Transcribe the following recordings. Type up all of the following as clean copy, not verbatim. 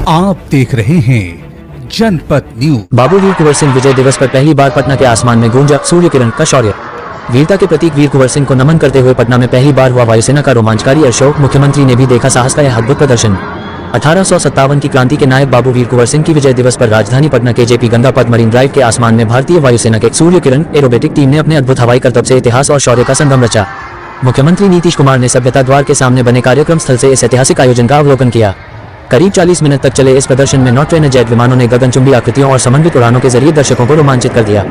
आप देख रहे हैं जनपद न्यूज। बाबू वीर कुंवर सिंह विजय दिवस पर पहली बार पटना के आसमान में गूंजा सूर्य किरण का शौर्य। वीरता के प्रतीक वीर कुंवर सिंह को नमन करते हुए पटना में पहली बार हुआ वायुसेना का रोमांचकारी एयर शो। मुख्यमंत्री ने भी देखा साहस का यह अद्भुत प्रदर्शन। 1857 की क्रांति के नायक बाबू वीर कुंवर सिंह की विजय दिवस पर राजधानी पटना के जेपी गंगा पथ मरीन ड्राइव के आसमान में भारतीय वायुसेना के सूर्य किरण एरोबेटिक टीम ने अपने अद्भुत हवाई करतब से इतिहास और शौर्य का संगम रचा। मुख्यमंत्री नीतीश कुमार ने सभ्यता द्वार के सामने बने कार्यक्रम स्थल से इस ऐतिहासिक आयोजन का अवलोकन किया। करीब 40 मिनट तक चले इस प्रदर्शन में नौ ट्रेन जेट विमानों ने गगनचुंबी आकृतियों और समन्वित उड़ानों के जरिए दर्शकों को रोमांचित कर दिया।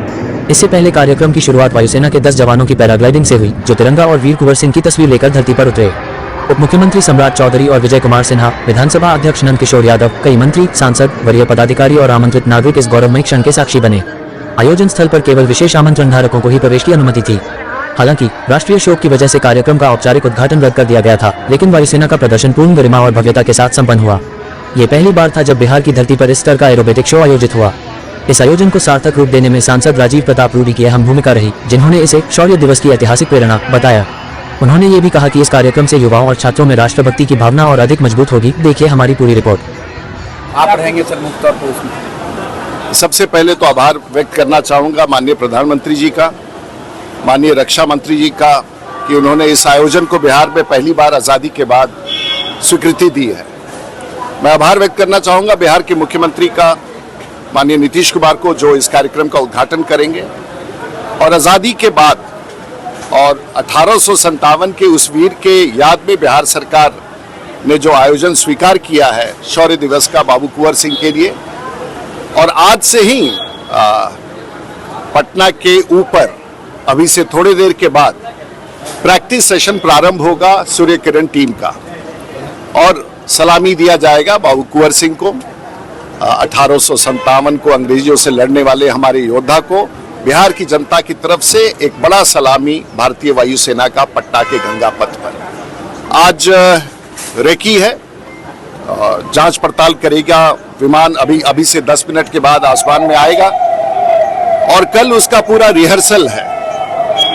इससे पहले कार्यक्रम की शुरुआत वायुसेना के 10 जवानों की पैराग्लाइडिंग से हुई, जो तिरंगा और वीर कुंवर सिंह की तस्वीर लेकर धरती पर उतरे। उप मुख्यमंत्री सम्राट चौधरी और विजय कुमार सिन्हा, विधानसभा अध्यक्ष नंद किशोर यादव, कई मंत्री, सांसद, वरीय पदाधिकारी और आमंत्रित नागरिक इस गौरवमयी क्षण के साक्षी बने। आयोजन स्थल पर केवल विशेष आमंत्रण धारकों को ही प्रवेश की अनुमति थी। हालांकि राष्ट्रीय शोक की वजह से कार्यक्रम का औपचारिक उद्घाटन रद्द कर दिया गया था, लेकिन वायुसेना का प्रदर्शन पूर्ण गरिमा और भव्यता के साथ संपन्न हुआ। ये पहली बार था जब बिहार की धरती पर इस स्तर का एरोबेटिक शो आयोजित हुआ। इस आयोजन को सार्थक रूप देने में सांसद राजीव प्रताप रूडी की अहम भूमिका रही, जिन्होंने इसे शौर्य दिवस की ऐतिहासिक प्रेरणा बताया। उन्होंने ये भी कहा कि इस कार्यक्रम से युवाओं और छात्रों में राष्ट्रभक्ति की भावना और अधिक मजबूत होगी। देखिए हमारी पूरी रिपोर्ट। आप रहेंगे सर मुख्य तौर पर उसमें। सबसे पहले तो आभार व्यक्त करना चाहूँगा माननीय प्रधानमंत्री जी का, माननीय रक्षा मंत्री जी का, कि उन्होंने इस आयोजन को बिहार में पहली बार आज़ादी के बाद स्वीकृति दी है। मैं आभार व्यक्त करना चाहूँगा बिहार के मुख्यमंत्री का, माननीय नीतीश कुमार को, जो इस कार्यक्रम का उद्घाटन करेंगे। और आज़ादी के बाद और 1857 के उस वीर के याद में बिहार सरकार ने जो आयोजन स्वीकार किया है शौर्य दिवस का बाबू कुंवर सिंह के लिए, और आज से ही पटना के ऊपर अभी से थोड़ी देर के बाद प्रैक्टिस सेशन प्रारंभ होगा सूर्य किरण टीम का, और सलामी दिया जाएगा बाबू कुंवर सिंह को, 1857 को अंग्रेजों से लड़ने वाले हमारे योद्धा को। बिहार की जनता की तरफ से एक बड़ा सलामी भारतीय वायुसेना का पटना के गंगा पथ पर आज रेकी है, जांच पड़ताल करेगा विमान। अभी से 10 मिनट के बाद आसमान में आएगा, और कल उसका पूरा रिहर्सल है।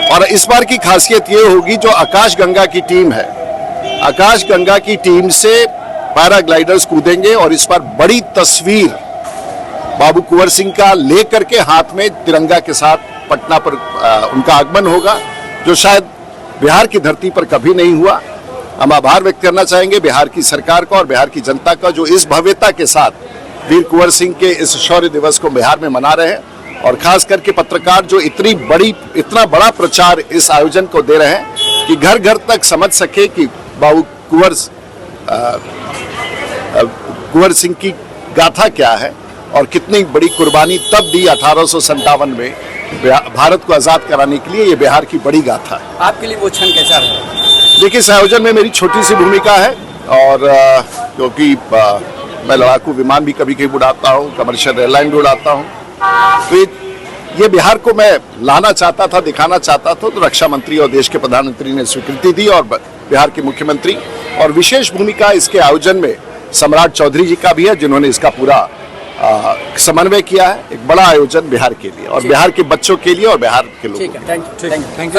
और इस बार की खासियत ये होगी, जो आकाश गंगा की टीम है, आकाश गंगा की टीम से पैराग्लाइडर्स कूदेंगे, और इस बार बड़ी तस्वीर बाबू कुंवर सिंह का लेकर के हाथ में तिरंगा के साथ पटना पर उनका आगमन होगा, जो शायद बिहार की धरती पर कभी नहीं हुआ। हम आभार व्यक्त करना चाहेंगे बिहार की सरकार का और बिहार की जनता का, जो इस भव्यता के साथ वीर कुंवर सिंह के इस शौर्य दिवस को बिहार में मना रहे हैं। और खास करके पत्रकार जो इतना बड़ा प्रचार इस आयोजन को दे रहे हैं कि घर घर तक समझ सके कि बाबू कुंवर सिंह की गाथा क्या है और कितनी बड़ी कुर्बानी तब दी 1857 में भारत को आज़ाद कराने के लिए। ये बिहार की बड़ी गाथा है। आपके लिए वो क्षण कैसा रहा? देखिए, इस आयोजन में मेरी छोटी सी भूमिका है, और क्योंकि मैं लड़ाकू विमान भी कभी कभी उड़ाता हूँ, कमर्शियल एयरलाइन भी उड़ाता हूँ, तो ये बिहार को मैं लाना चाहता था, दिखाना चाहता था। तो रक्षा मंत्री और देश के प्रधानमंत्री ने स्वीकृति दी, और बिहार के मुख्यमंत्री, और विशेष भूमिका इसके आयोजन में सम्राट चौधरी जी का भी है, जिन्होंने इसका पूरा समन्वय किया है। एक बड़ा आयोजन बिहार के लिए और बिहार के बच्चों के लिए और बिहार के लोगों के लिए। Thank you.